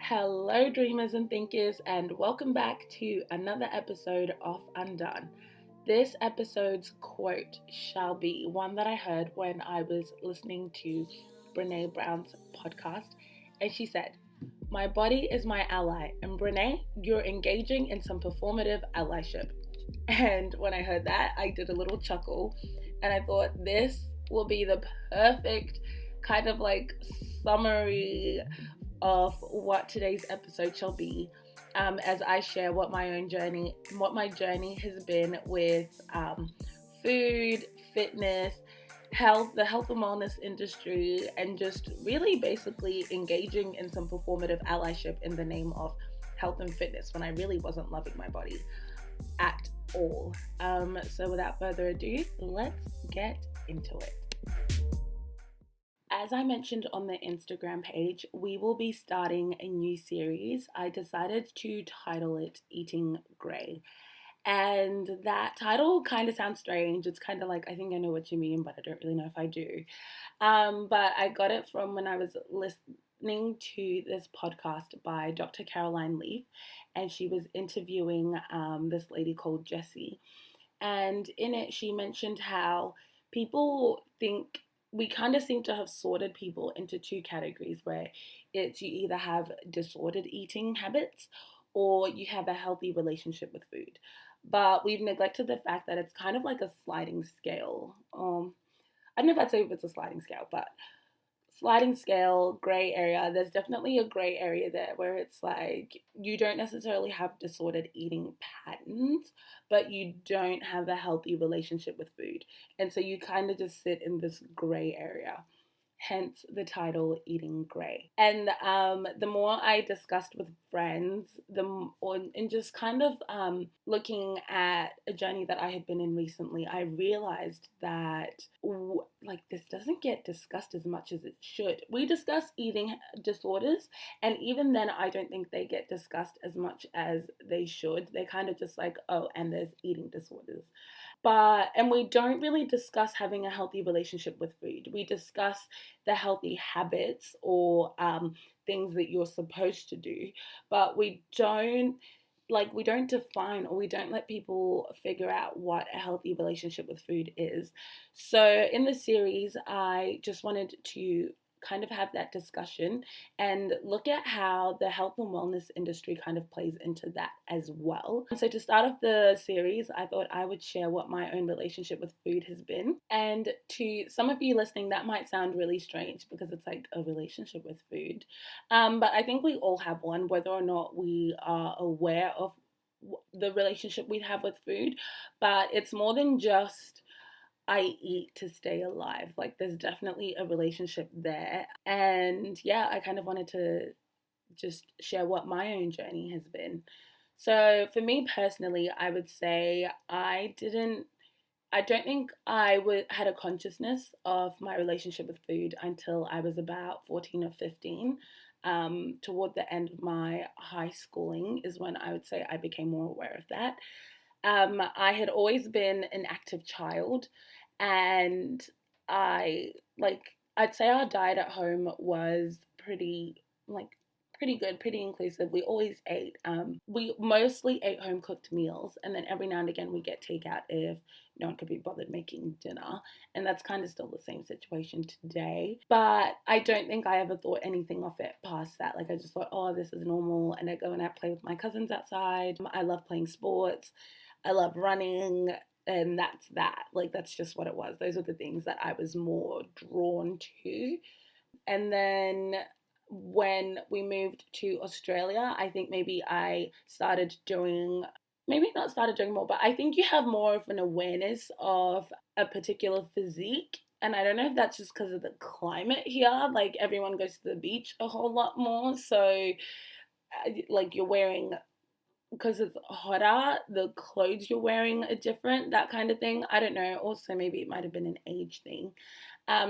Hello, dreamers and thinkers, and welcome back to another episode of Undone. This episode's quote shall be one that I heard when I was listening to Brene Brown's podcast, and she said, "My body is my ally, and Brene, you're engaging in some performative allyship." And when I heard that, I did a little chuckle, and I thought this will be the perfect kind of like summary of what today's episode shall be, as I share what my journey has been with food, fitness, health, the health and wellness industry, and just really basically engaging in some performative allyship in the name of health and fitness when I really wasn't loving my body at all. So without further ado, let's get into it. As I mentioned on the Instagram page, we will be starting a new series. I decided to title it Eating Grey. And that title kind of sounds strange. It's kind of like, I think I know what you mean, but I don't really know if I do. But I got it from when I was listening to this podcast by Dr. Caroline Leaf, and she was interviewing this lady called Jessie. And in it, she mentioned how people think we kind of seem to have sorted people into two categories where it's you either have disordered eating habits or you have a healthy relationship with food. But we've neglected the fact that it's kind of like a sliding scale. I don't know if I'd say if it's a sliding scale, but sliding scale, gray area. There's definitely a gray area there where it's like you don't necessarily have disordered eating patterns, but you don't have a healthy relationship with food. And so you kind of just sit in this gray area. Hence the title Eating Grey. And the more I discussed with friends, and just kind of looking at a journey that I had been in recently, I realized that like this doesn't get discussed as much as it should. We discuss eating disorders, and even then I don't think they get discussed as much as they should. They're kind of just like, oh, and there's eating disorders. And we don't really discuss having a healthy relationship with food. We discuss the healthy habits or things that you're supposed to do, but we don't define, or we don't let people figure out what a healthy relationship with food is. So in the series, I just wanted to kind of have that discussion and look at how the health and wellness industry kind of plays into that as well. So to start off the series, I thought I would share what my own relationship with food has been. And to some of you listening, that might sound really strange because it's like a relationship with food. But I think we all have one, whether or not we are aware of the relationship we have with food. But it's more than just I eat to stay alive. Like there's definitely a relationship there. And yeah, I kind of wanted to just share what my own journey has been. So for me personally, I would say I don't think had a consciousness of my relationship with food until I was about 14 or 15. Toward the end of my high schooling is when I would say I became more aware of that. I had always been an active child, and I I'd say our diet at home was pretty good, pretty inclusive. We always ate. We mostly ate home cooked meals, and then every now and again we get takeout if no one could be bothered making dinner. And that's kind of still the same situation today. But I don't think I ever thought anything of it past that. Like I just thought, oh, this is normal. And I go and I play with my cousins outside. I love playing sports. I love running. And that's that. Like that's just what it was. Those are the things that I was more drawn to. And then when we moved to Australia, I think maybe I started doing, maybe not started doing more, but I think you have more of an awareness of a particular physique. And I don't know if that's just because of the climate here. Like everyone goes to the beach a whole lot more. So like you're wearing, because it's hotter, the clothes you're wearing are different, that kind of thing. I don't know. Also, maybe it might have been an age thing.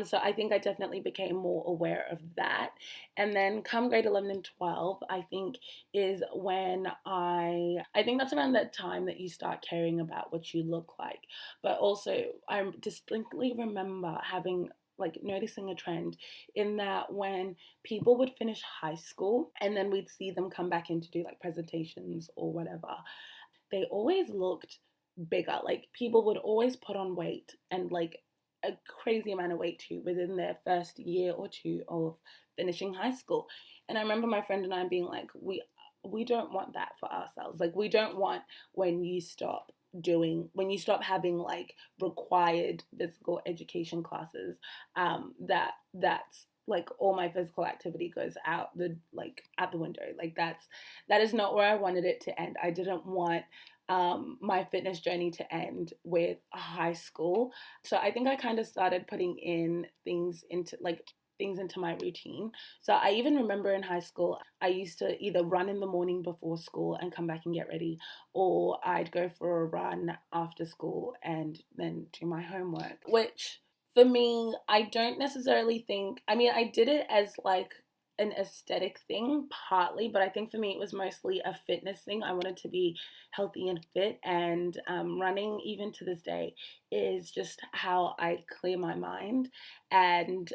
So I think I definitely became more aware of that. And then come grade 11 and 12, I think is when I think that's around that time that you start caring about what you look like. But also I distinctly remember having like noticing a trend in that when people would finish high school and then we'd see them come back in to do like presentations or whatever, they always looked bigger. Like people would always put on weight, and like a crazy amount of weight too, within their first year or two of finishing high school. And I remember my friend and I being like, we don't want that for ourselves. Like we don't want when you stop having like required physical education classes, that's like all my physical activity goes out the like out the window. Like that is not where I wanted it to end. I didn't want my fitness journey to end with high school. So I think I kind of started putting in things into my routine. So I even remember in high school, I used to either run in the morning before school and come back and get ready, or I'd go for a run after school and then do my homework, which for me, I don't necessarily think, I mean, I did it as like an aesthetic thing partly, but I think for me it was mostly a fitness thing. I wanted to be healthy and fit, and running, even to this day, is just how I clear my mind. And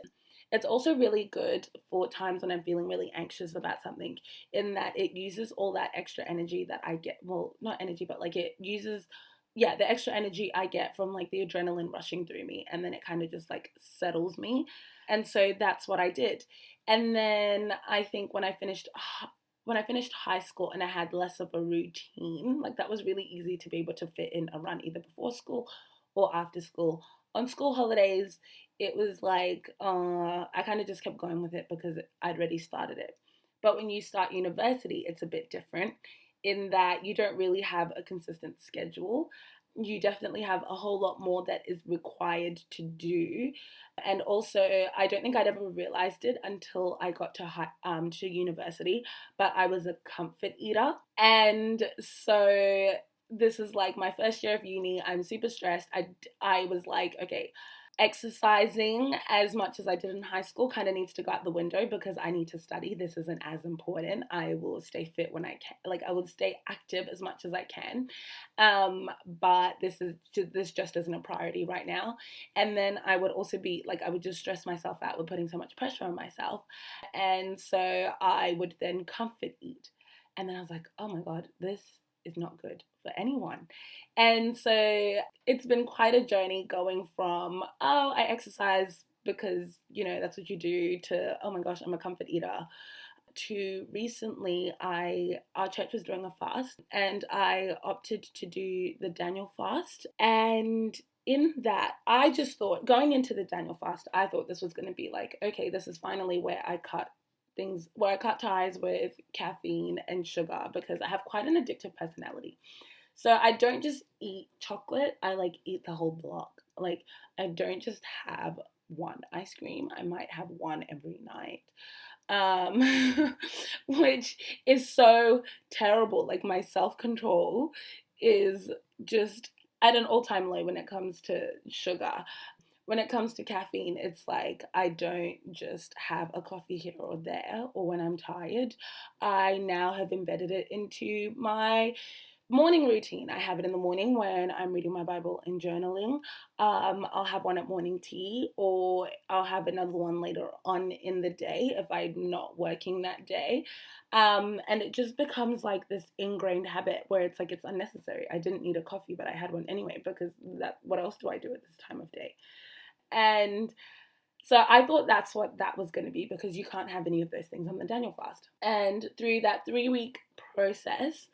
it's also really good for times when I'm feeling really anxious about something, in that it uses all that extra energy that I get. Well, not energy, but like it uses, yeah, the extra energy I get from like the adrenaline rushing through me, and then it kind of just like settles me. And so that's what I did. And then I think when I finished high school and I had less of a routine, like that was really easy to be able to fit in a run either before school or after school. On school holidays, it was like I kind of just kept going with it because I'd already started it. But when you start university, it's a bit different in that you don't really have a consistent schedule. You definitely have a whole lot more that is required to do. And also, I don't think I'd ever realized it until I got to university, but I was a comfort eater. And so this is like my first year of uni. I'm super stressed. I was like, okay, exercising as much as I did in high school kind of needs to go out the window because I need to study. This isn't as important. I will stay fit when I can. Like I will stay active as much as I can. But this just isn't a priority right now. And then I would also be like, I would just stress myself out with putting so much pressure on myself. And so I would then comfort eat. And then I was like, oh my God, this is not good for anyone. And so it's been quite a journey going from, oh, I exercise because, that's what you do, to, oh my gosh, I'm a comfort eater, to recently our church was doing a fast and I opted to do the Daniel fast. And in that, I just thought, going into the Daniel fast, I thought this was going to be like, okay, this is finally where I cut ties with caffeine and sugar, because I have quite an addictive personality. So I don't just eat chocolate, I like eat the whole block. Like I don't just have one ice cream, I might have one every night. Which is so terrible. Like my self-control is just at an all-time low when it comes to sugar. When it comes to caffeine, it's like I don't just have a coffee here or there or when I'm tired. I now have embedded it into my morning routine. I have it in the morning when I'm reading my Bible and journaling. I'll have one at morning tea, or I'll have another one later on in the day if I'm not working that day. And it just becomes like this ingrained habit where it's like it's unnecessary. I didn't need a coffee, but I had one anyway because what else do I do at this time of day? And so I thought that's what that was going to be, because you can't have any of those things on the Daniel fast. And through that 3 week process,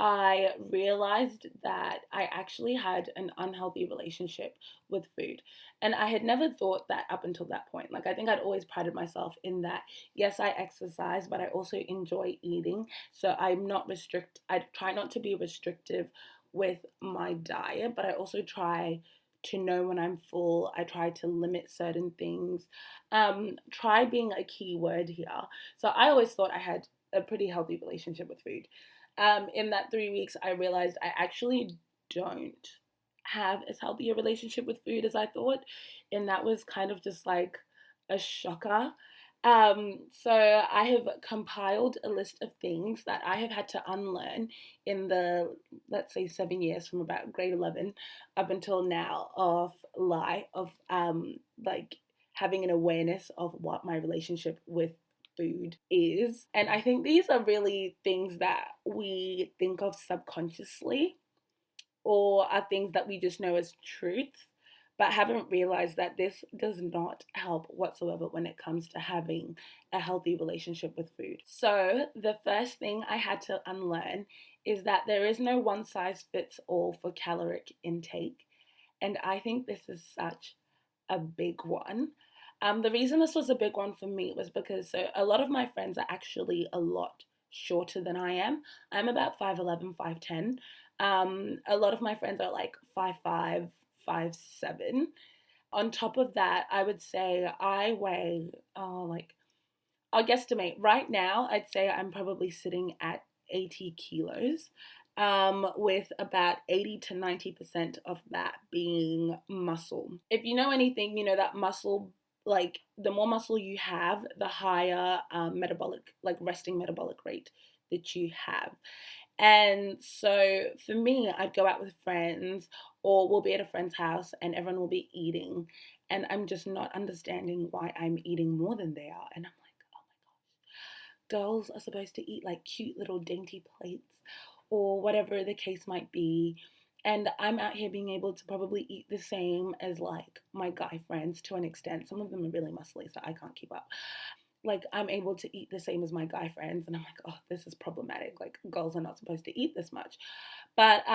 I realized that I actually had an unhealthy relationship with food. And I had never thought that up until that point. Like, I think I'd always prided myself in that, yes, I exercise, but I also enjoy eating. So I try not to be restrictive with my diet, but I also try to know when I'm full. I try to limit certain things. Try being a key word here. So I always thought I had a pretty healthy relationship with food. In that 3 weeks, I realized I actually don't have as healthy a relationship with food as I thought. And that was kind of just like a shocker. So I have compiled a list of things that I have had to unlearn in the, let's say, 7 years from about grade 11 up until now, of like having an awareness of what my relationship with food is. And I think these are really things that we think of subconsciously, or are things that we just know as truth, but haven't realized that this does not help whatsoever when it comes to having a healthy relationship with food. So, the first thing I had to unlearn is that there is no one size fits all for caloric intake. And I think this is such a big one. The reason this was a big one for me was because a lot of my friends are actually a lot shorter than I am. I'm about 5'11", 5'10". A lot of my friends are like 5'5", 5'7". On top of that, I would say I weigh, like, I'll guesstimate right now, I'd say I'm probably sitting at 80 kilos, with about 80 to 90% of that being muscle. If you know anything, you know that muscle, like the more muscle you have, the higher metabolic, like resting metabolic rate that you have. And so for me, I'd go out with friends, or we'll be at a friend's house and everyone will be eating. And I'm just not understanding why I'm eating more than they are. And I'm like, oh my gosh, girls are supposed to eat like cute little dainty plates or whatever the case might be. And I'm out here being able to probably eat the same as like my guy friends to an extent. Some of them are really muscly, so I can't keep up. Like, I'm able to eat the same as my guy friends, and I'm like, oh, this is problematic. Like, girls are not supposed to eat this much. But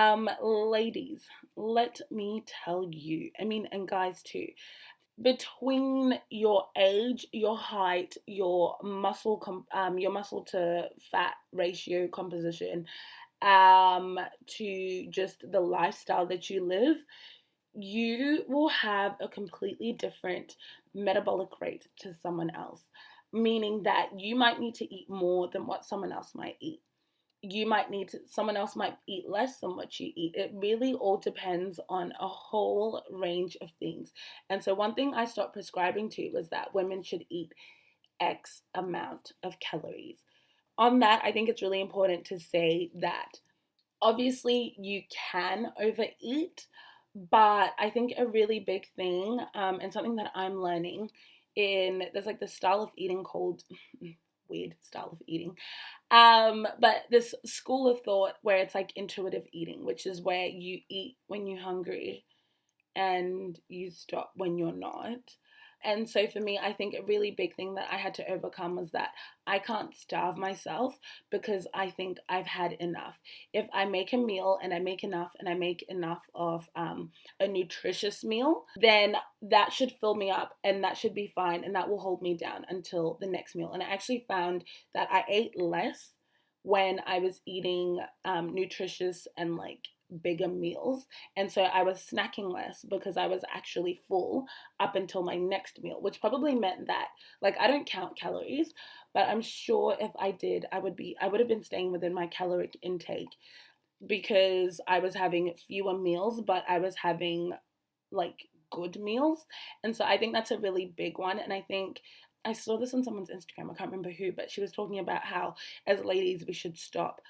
ladies, let me tell you, I mean, and guys too, between your age, your height, your muscle to fat ratio composition, to just the lifestyle that you live, you will have a completely different metabolic rate to someone else, meaning that you might need to eat more than what someone else might eat. Someone else might eat less than what you eat. It really all depends on a whole range of things. And so, one thing I stopped prescribing to was that women should eat X amount of calories. On that, I think it's really important to say that obviously you can overeat, but I think a really big thing, and something that I'm learning there's like this style of eating called weird style of eating, but this school of thought where it's like intuitive eating, which is where you eat when you're hungry and you stop when you're not. And so for me, I think a really big thing that I had to overcome was that I can't starve myself because I think I've had enough. If I make a meal and I make enough and I make enough of a nutritious meal, then that should fill me up and that should be fine and that will hold me down until the next meal. And I actually found that I ate less when I was eating nutritious and like bigger meals. And so I was snacking less because I was actually full up until my next meal, which probably meant that, like, I don't count calories, but I'm sure if I did, I would have been staying within my caloric intake because I was having fewer meals, but I was having like good meals. And so I think that's a really big one. And I think I saw this on someone's Instagram, I can't remember who, but she was talking about how as ladies we should stop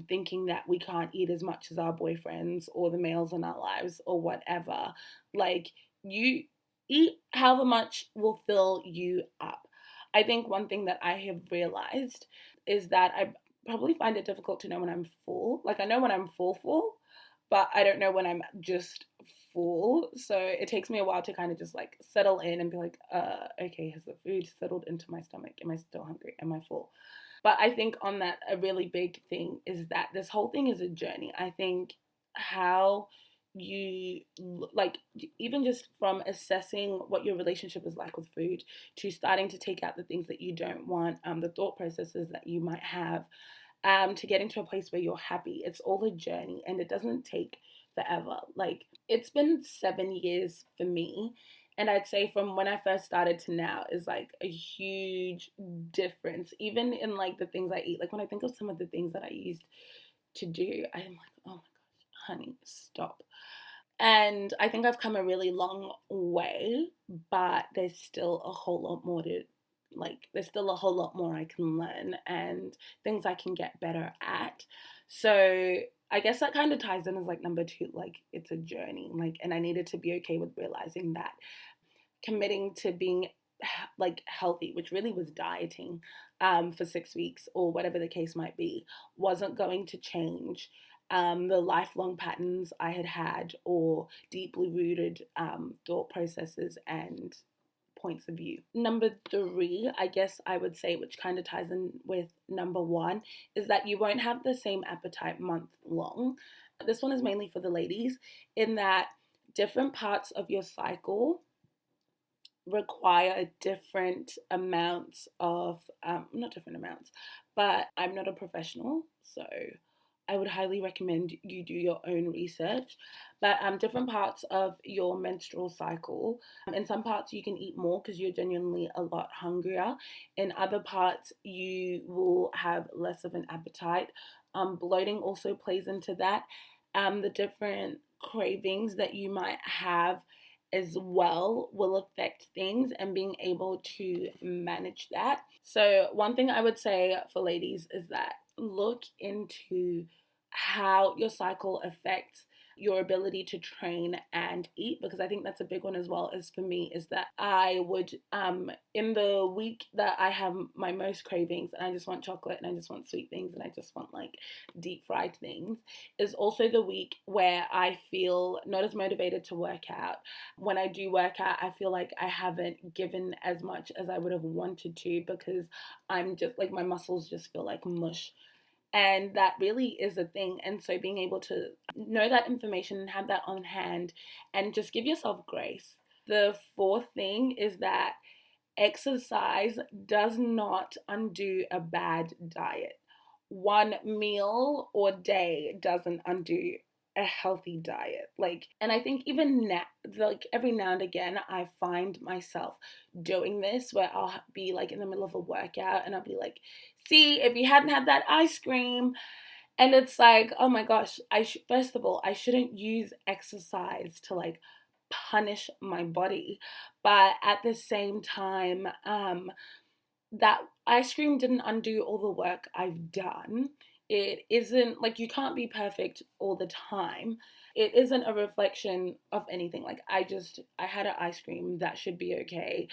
thinking that we can't eat as much as our boyfriends or the males in our lives or whatever. Like, you eat however much will fill you up. I think one thing that I have realized is that I probably find it difficult to know when I'm full. Like, I know when I'm full, but I don't know when I'm just full. So it takes me a while to kind of just like settle in and be like, okay, has the food settled into my stomach? Am I still hungry? Am I full? But I think on that, a really big thing is that this whole thing is a journey. I think how you like, even just from assessing what your relationship is like with food to starting to take out the things that you don't want, the thought processes that you might have, to get into a place where you're happy. It's all a journey and it doesn't take forever. Like, it's been 7 years for me. And I'd say from when I first started to now is like a huge difference, even in like the things I eat. Like, when I think of some of the things that I used to do, I'm like, oh my gosh, honey, stop. And I think I've come a really long way, but there's still a whole lot more to there's still a whole lot more I can learn and things I can get better at. So I guess that kind of ties in as like number two, like it's a journey. Like, and I needed to be okay with realizing that committing to being like healthy, which really was dieting for 6 weeks or whatever the case might be, wasn't going to change the lifelong patterns I had had or deeply rooted thought processes and points of view. Number three, I guess I would say, which kind of ties in with number one, is that you won't have the same appetite month long. This one is mainly for the ladies, in that different parts of your cycle require different amounts of not different amounts, but I'm not a professional, so I would highly recommend you do your own research. But different parts of your menstrual cycle, in some parts you can eat more because you're genuinely a lot hungrier. In other parts you will have less of an appetite. Bloating also plays into that. The different cravings that you might have as well will affect things and being able to manage that. So, one thing I would say for ladies is that look into how your cycle affects your ability to train and eat, because I think that's a big one as well. As for me, is that I would in the week that I have my most cravings and I just want chocolate and I just want sweet things and I just want like deep fried things, is also the week where I feel not as motivated to work out. When I do work out, I feel like I haven't given as much as I would have wanted to, because I'm just like, my muscles just feel like mush. And that really is a thing. And so being able to know that information and have that on hand and just give yourself grace. The fourth thing is that exercise does not undo a bad diet. One meal or day doesn't undo a healthy diet. Like, and I think even now, like every now and again, I find myself doing this where I'll be like in the middle of a workout and I'll be like, see, if you hadn't had that ice cream. And it's like, oh my gosh, first of all, I shouldn't use exercise to like punish my body. But at the same time, that ice cream didn't undo all the work I've done. It isn't like, you can't be perfect all the time. It isn't a reflection of anything. Like, I had an ice cream, that should be okay.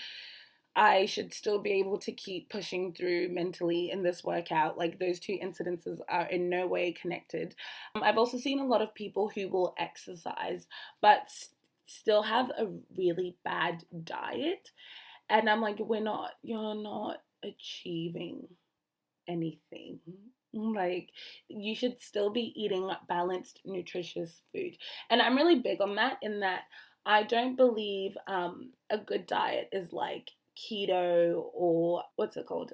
I should still be able to keep pushing through mentally in this workout. Like, those two incidences are in no way connected. I've also seen a lot of people who will exercise but still have a really bad diet. And I'm like, you're not achieving anything. Like, you should still be eating balanced, nutritious food. And I'm really big on that, in that I don't believe a good diet is like keto, or what's it called?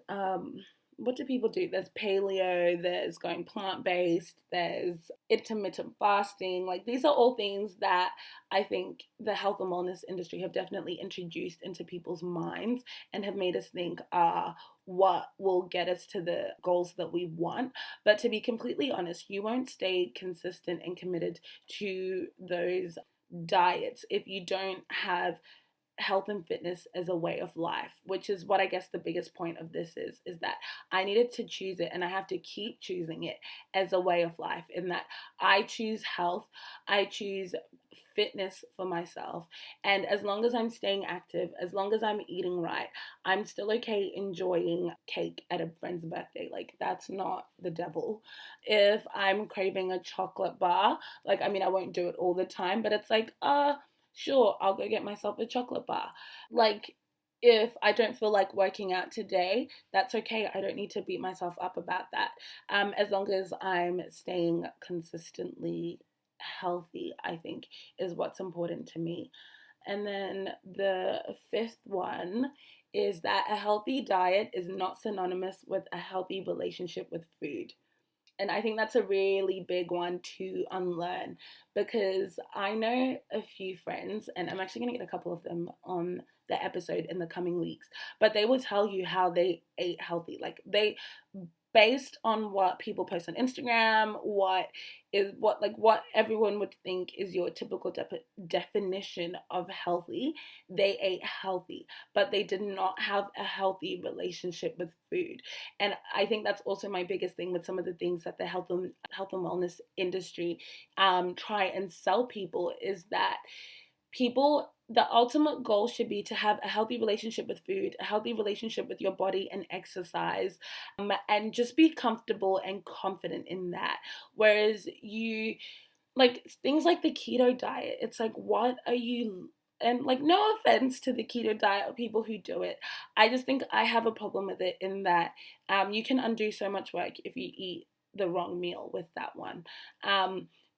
What do people do? There's paleo, there's going plant-based, there's intermittent fasting. Like, these are all things that I think the health and wellness industry have definitely introduced into people's minds and have made us think, what will get us to the goals that we want. But to be completely honest, you won't stay consistent and committed to those diets if you don't have health and fitness as a way of life, which is what I guess the biggest point of this is that I needed to choose it, and I have to keep choosing it as a way of life, in that I choose health, I choose fitness for myself, and as long as I'm staying active, as long as I'm eating right, I'm still okay enjoying cake at a friend's birthday. Like, that's not the devil. If I'm craving a chocolate bar, like, I mean, I won't do it all the time, but it's like, sure, I'll go get myself a chocolate bar. Like, if I don't feel like working out today, that's okay. I don't need to beat myself up about that. As long as I'm staying consistently healthy, I think is what's important to me. And then the fifth one is that a healthy diet is not synonymous with a healthy relationship with food. And I think that's a really big one to unlearn, because I know a few friends, and I'm actually going to get a couple of them on the episode in the coming weeks, but they will tell you how they ate healthy. Like, they, based on what people post on Instagram, what everyone would think is your typical definition of healthy, they ate healthy, but they did not have a healthy relationship with food. And I think that's also my biggest thing with some of the things that the health and wellness industry try and sell people, is that people the ultimate goal should be to have a healthy relationship with food, a healthy relationship with your body and exercise, and just be comfortable and confident in that. Whereas you, like things like the keto diet, it's like, what are you, and like, no offense to the keto diet or people who do it, I just think I have a problem with it in that you can undo so much work if you eat the wrong meal with that one.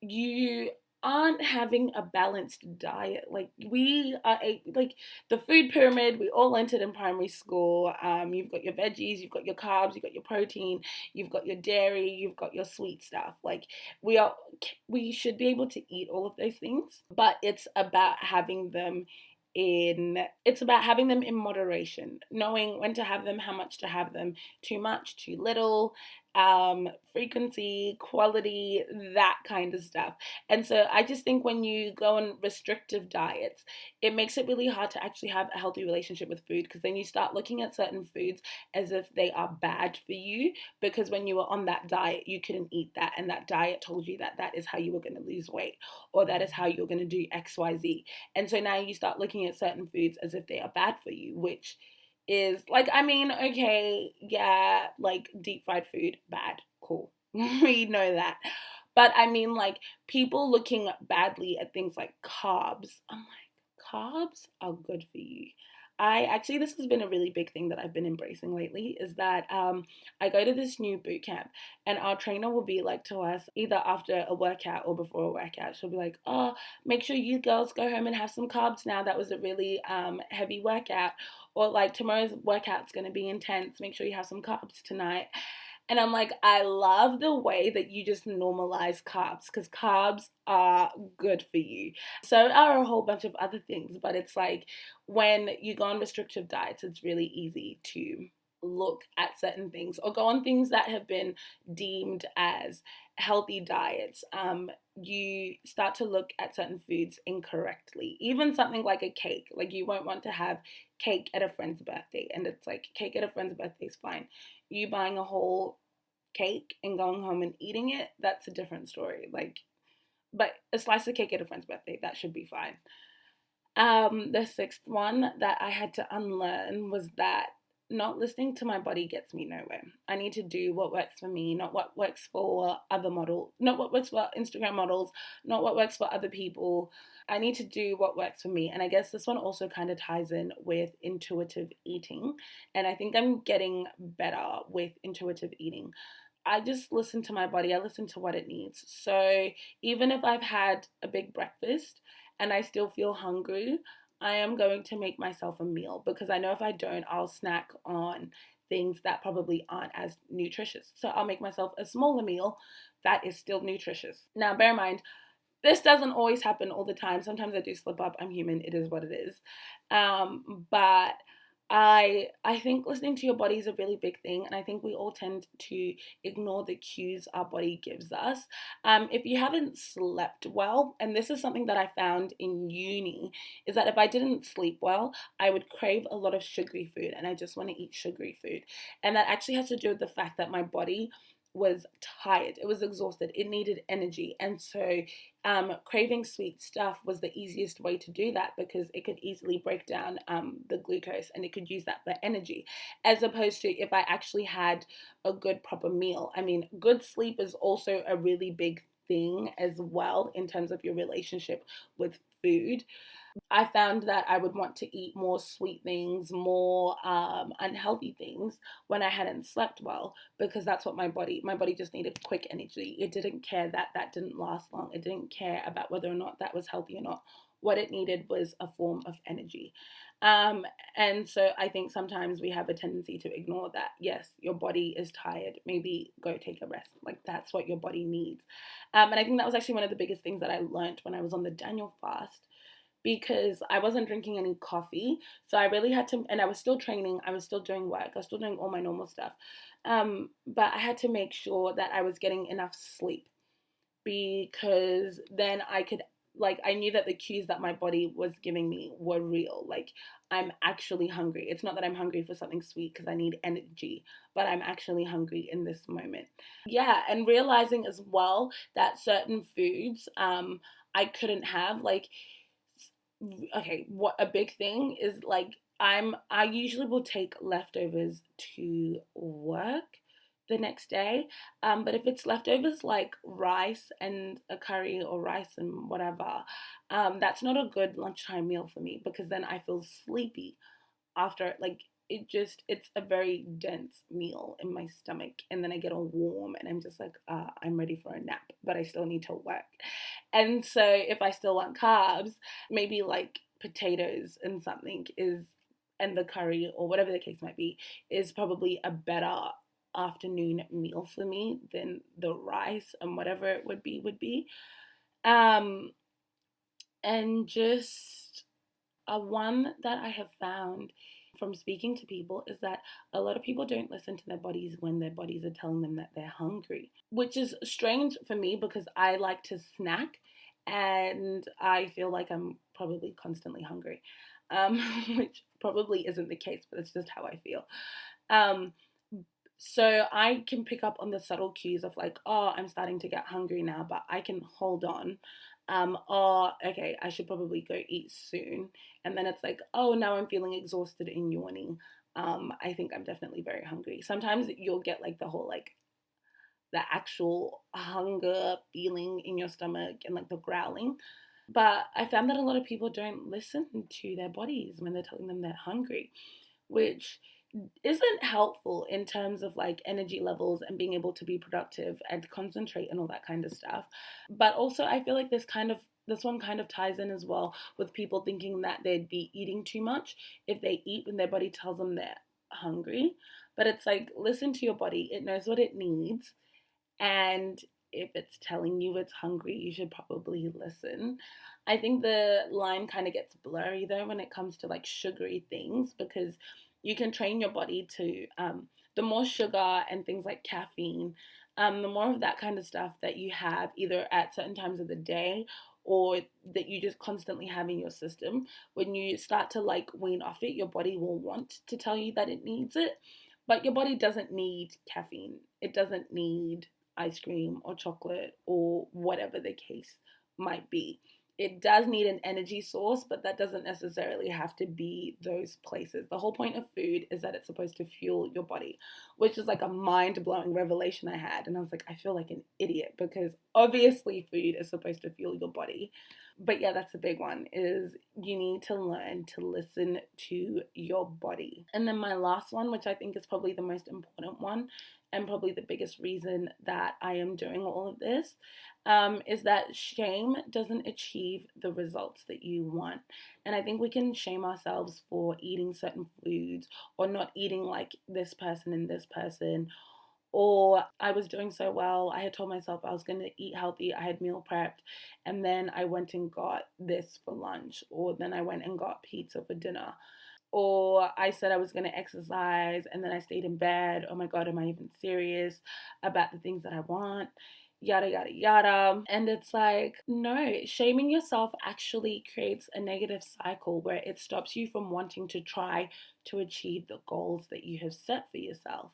You aren't having a balanced diet. Like, we are like the food pyramid, we all entered in primary school. You've got your veggies, you've got your carbs, you've got your protein, you've got your dairy, you've got your sweet stuff. Like, we are, we should be able to eat all of those things, but it's about having them in moderation, knowing when to have them, how much to have them, too much, too little, frequency, quality, that kind of stuff. And so I just think when you go on restrictive diets, it makes it really hard to actually have a healthy relationship with food, because then you start looking at certain foods as if they are bad for you, because when you were on that diet, you couldn't eat that, and that diet told you that that is how you were going to lose weight, or that is how you're going to do XYZ. And so now you start looking at certain foods as if they are bad for you, which is like, I mean, okay, yeah, like deep fried food, bad, cool. We know that. But I mean, like, people looking badly at things like carbs, I'm like, carbs are good for you. I actually, this has been a really big thing that I've been embracing lately, is that I go to this new boot camp, and our trainer will be like to us, either after a workout or before a workout, she'll be like, oh, make sure you girls go home and have some carbs now. That was a really heavy workout. Or like, tomorrow's workout's going to be intense. Make sure you have some carbs tonight. And I'm like, I love the way that you just normalize carbs, because carbs are good for you. So are a whole bunch of other things, but it's like, when you go on restrictive diets, it's really easy to look at certain things or go on things that have been deemed as healthy diets. You start to look at certain foods incorrectly. Even something like a cake, like you won't want to have cake at a friend's birthday, and it's like, cake at a friend's birthday is fine. You buying a whole cake and going home and eating it, that's a different story. Like, but a slice of cake at a friend's birthday, that should be fine. The sixth one that I had to unlearn was that not listening to my body gets me nowhere. I need to do what works for me, not what works for other models, not what works for Instagram models, not what works for other people. I need to do what works for me. And I guess this one also kind of ties in with intuitive eating. And I think I'm getting better with intuitive eating. I just listen to my body. I listen to what it needs. So even if I've had a big breakfast and I still feel hungry, I am going to make myself a meal, because I know if I don't, I'll snack on things that probably aren't as nutritious. So I'll make myself a smaller meal that is still nutritious. Now, bear in mind, this doesn't always happen all the time. Sometimes I do slip up. I'm human. It is what it is. But I think listening to your body is a really big thing, and I think we all tend to ignore the cues our body gives us. If you haven't slept well, and this is something that I found in uni, is that if I didn't sleep well, I would crave a lot of sugary food, and I just want to eat sugary food. And that actually has to do with the fact that my body was tired, it was exhausted, it needed energy. And so craving sweet stuff was the easiest way to do that, because it could easily break down the glucose, and it could use that for energy, as opposed to if I actually had a good proper meal. I mean, good sleep is also a really big thing as well in terms of your relationship with food. I found that I would want to eat more sweet things, more unhealthy things when I hadn't slept well, because that's what my body just needed quick energy. It didn't care that that didn't last long. It didn't care about whether or not that was healthy or not. What it needed was a form of energy. Um, and so I think sometimes we have a tendency to ignore that. Yes, your body is tired. Maybe go take a rest. Like, that's what your body needs. And I think that was actually one of the biggest things that I learned when I was on the Daniel fast, because I wasn't drinking any coffee. So I really had to, and I was still training, I was still doing work, I was still doing all my normal stuff. But I had to make sure that I was getting enough sleep, because then I could, like, I knew that the cues that my body was giving me were real. Like, I'm actually hungry. It's not that I'm hungry for something sweet because I need energy, but I'm actually hungry in this moment. Yeah, and realizing as well that certain foods I couldn't have, like, okay, what a big thing is like I usually will take leftovers to work the next day. But if it's leftovers like rice and a curry or rice and whatever, that's not a good lunchtime meal for me because then I feel sleepy after. Like it's a very dense meal in my stomach, and then I get all warm and I'm just like I'm ready for a nap, but I still need to work. And so if I still want carbs, maybe like potatoes and something is, and the curry or whatever the case might be, is probably a better afternoon meal for me than the rice and whatever it would be. um and just a one that I have found from speaking to people is that a lot of people don't listen to their bodies when their bodies are telling them that they're hungry, which is strange for me because I like to snack and I feel like I'm probably constantly hungry, um, which probably isn't the case, but it's just how I feel. Um, so I can pick up on the subtle cues of like, oh, I'm starting to get hungry now, but I can hold on. Or okay, I should probably go eat soon. And then it's like, oh, now I'm feeling exhausted and yawning. I think I'm definitely very hungry. Sometimes you'll get like the whole like the actual hunger feeling in your stomach and like the growling. But I found that a lot of people don't listen to their bodies when they're telling them they're hungry, which isn't helpful in terms of like energy levels and being able to be productive and concentrate and all that kind of stuff. But also I feel like this one kind of ties in as well with people thinking that they'd be eating too much if they eat when their body tells them they're hungry. But it's like, listen to your body, it knows what it needs, and if it's telling you it's hungry, you should probably listen. I think the line kind of gets blurry though when it comes to like sugary things, because you can train your body to, the more sugar and things like caffeine, the more of that kind of stuff that you have either at certain times of the day or that you just constantly have in your system, when you start to like wean off it, your body will want to tell you that it needs it. But your body doesn't need caffeine. It doesn't need ice cream or chocolate or whatever the case might be. It does need an energy source, but that doesn't necessarily have to be those places. The whole point of food is that it's supposed to fuel your body, which is like a mind blowing revelation I had. And I was like, I feel like an idiot because obviously food is supposed to fuel your body. But yeah, that's a big one, is you need to learn to listen to your body. And then my last one, which I think is probably the most important one and probably the biggest reason that I am doing all of this, is that shame doesn't achieve the results that you want. And I think we can shame ourselves for eating certain foods or not eating like this person and this person, or I was doing so well. I had told myself I was going to eat healthy. I had meal prepped, and then I went and got this for lunch, or then I went and got pizza for dinner. Or I said I was going to exercise and then I stayed in bed. Oh my God, am I even serious about the things that I want? Yada, yada, yada. And it's like, no, shaming yourself actually creates a negative cycle where it stops you from wanting to try to achieve the goals that you have set for yourself.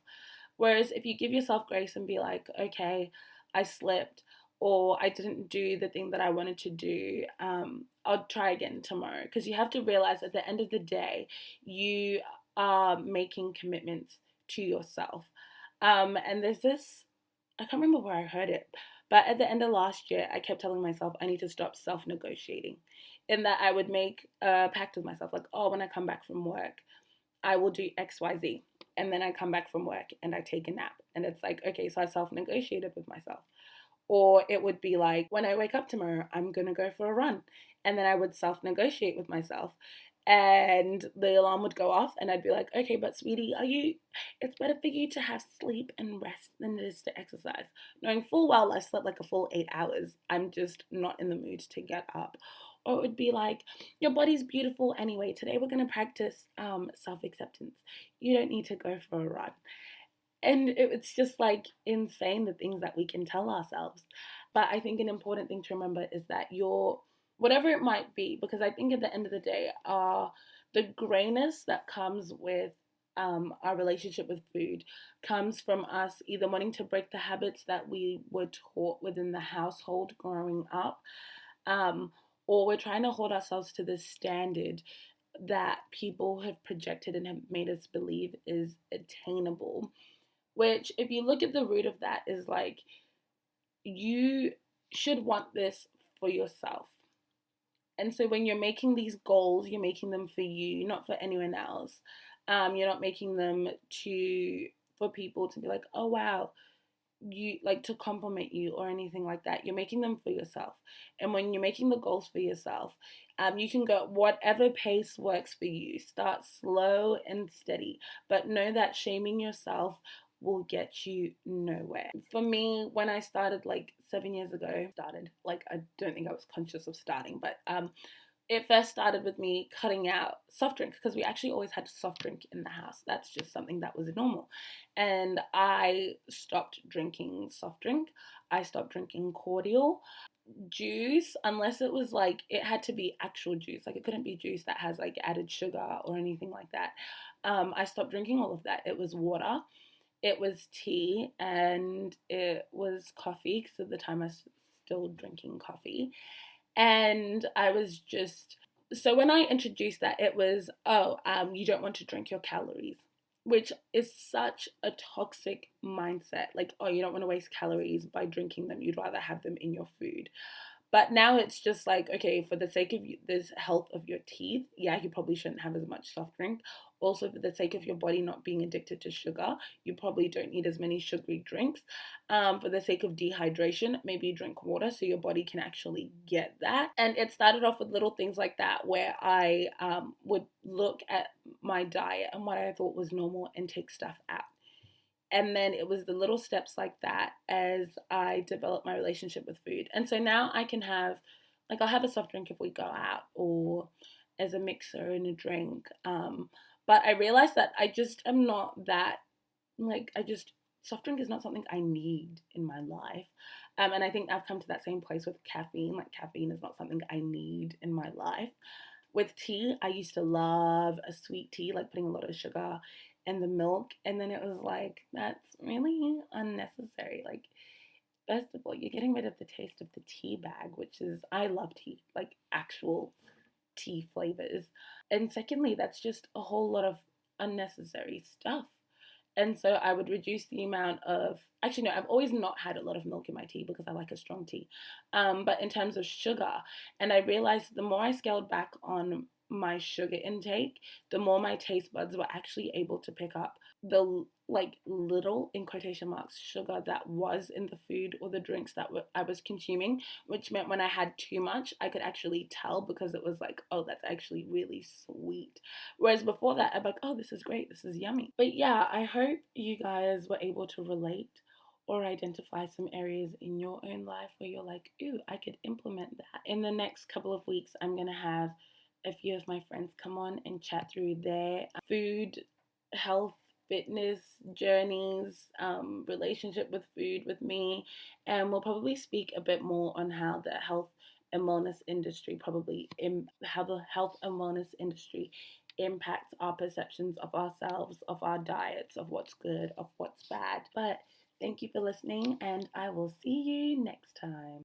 Whereas if you give yourself grace and be like, okay, I slipped, or I didn't do the thing that I wanted to do, I'll try again tomorrow. Because you have to realize at the end of the day, you are making commitments to yourself. And there's this, I can't remember where I heard it, but at the end of last year, I kept telling myself I need to stop self negotiating. In that I would make a pact with myself, like, oh, when I come back from work, I will do XYZ. And then I come back from work and I take a nap. And it's like, okay, so I self negotiated with myself. Or it would be like, when I wake up tomorrow, I'm going to go for a run. And then I would self negotiate with myself. And the alarm would go off, and I'd be like, okay, but sweetie, it's better for you to have sleep and rest than it is to exercise. Knowing full well I slept like a full 8 hours, I'm just not in the mood to get up. Or it would be like, your body's beautiful anyway. Today we're going to practice self acceptance. You don't need to go for a run. And it's just like insane the things that we can tell ourselves. But I think an important thing to remember is that whatever it might be, because I think at the end of the day, the grayness that comes with our relationship with food comes from us either wanting to break the habits that we were taught within the household growing up, um, or we're trying to hold ourselves to this standard that people have projected and have made us believe is attainable. Which, if you look at the root of that, is like you should want this for yourself. And so when you're making these goals, you're making them for you, not for anyone else. You're not making them to for people to be like, oh wow, you like to compliment you or anything like that. You're making them for yourself. And when you're making the goals for yourself, you can go whatever pace works for you. Start slow and steady, but know that shaming yourself will get you nowhere. For me, when I started like 7 years ago, started like I don't think I was conscious of starting, but it first started with me cutting out soft drinks because we actually always had soft drink in the house. That's just something that was normal. And I stopped drinking soft drink. I stopped drinking cordial juice, unless it was like it had to be actual juice. Like it couldn't be juice that has like added sugar or anything like that. I stopped drinking all of that. It was water, it was tea, and it was coffee because at the time I was still drinking coffee. And I was just, so when I introduced that, it was, oh, you don't want to drink your calories, which is such a toxic mindset. Like, oh, you don't want to waste calories by drinking them. You'd rather have them in your food. But now it's just like, okay, for the sake of this health of your teeth, yeah, you probably shouldn't have as much soft drink. Also, for the sake of your body not being addicted to sugar, you probably don't need as many sugary drinks. For the sake of dehydration, maybe you drink water so your body can actually get that. And it started off with little things like that where I would look at my diet and what I thought was normal and take stuff out. And then it was the little steps like that as I developed my relationship with food. And so now I can have, like, I'll have a soft drink if we go out or as a mixer in a drink. But I realized that I just am not that, like, soft drink is not something I need in my life. And I think I've come to that same place with caffeine. Like, caffeine is not something I need in my life. With tea, I used to love a sweet tea, like putting a lot of sugar in the milk. And then it was like, that's really unnecessary. Like, first of all, you're getting rid of the taste of the tea bag, which is, I love tea, like actual tea flavors. And secondly, that's just a whole lot of unnecessary stuff. And so I would reduce the amount of, actually, no, I've always not had a lot of milk in my tea because I like a strong tea. But in terms of sugar, and I realized the more I scaled back on my sugar intake, the more my taste buds were actually able to pick up the like little in quotation marks sugar that was in the food or the drinks that I was consuming, which meant when I had too much, I could actually tell because it was like, oh, that's actually really sweet. Whereas before that, I'm like, oh, this is great, this is yummy. But yeah, I hope you guys were able to relate or identify some areas in your own life where you're like, ooh, I could implement that. In the next couple of weeks, I'm going to have a few of my friends come on and chat through their food, health, fitness journeys, relationship with food with me. And we'll probably speak a bit more on how the health and wellness industry how the health and wellness industry impacts our perceptions of ourselves, of our diets, of what's good, of what's bad. But thank you for listening, and I will see you next time.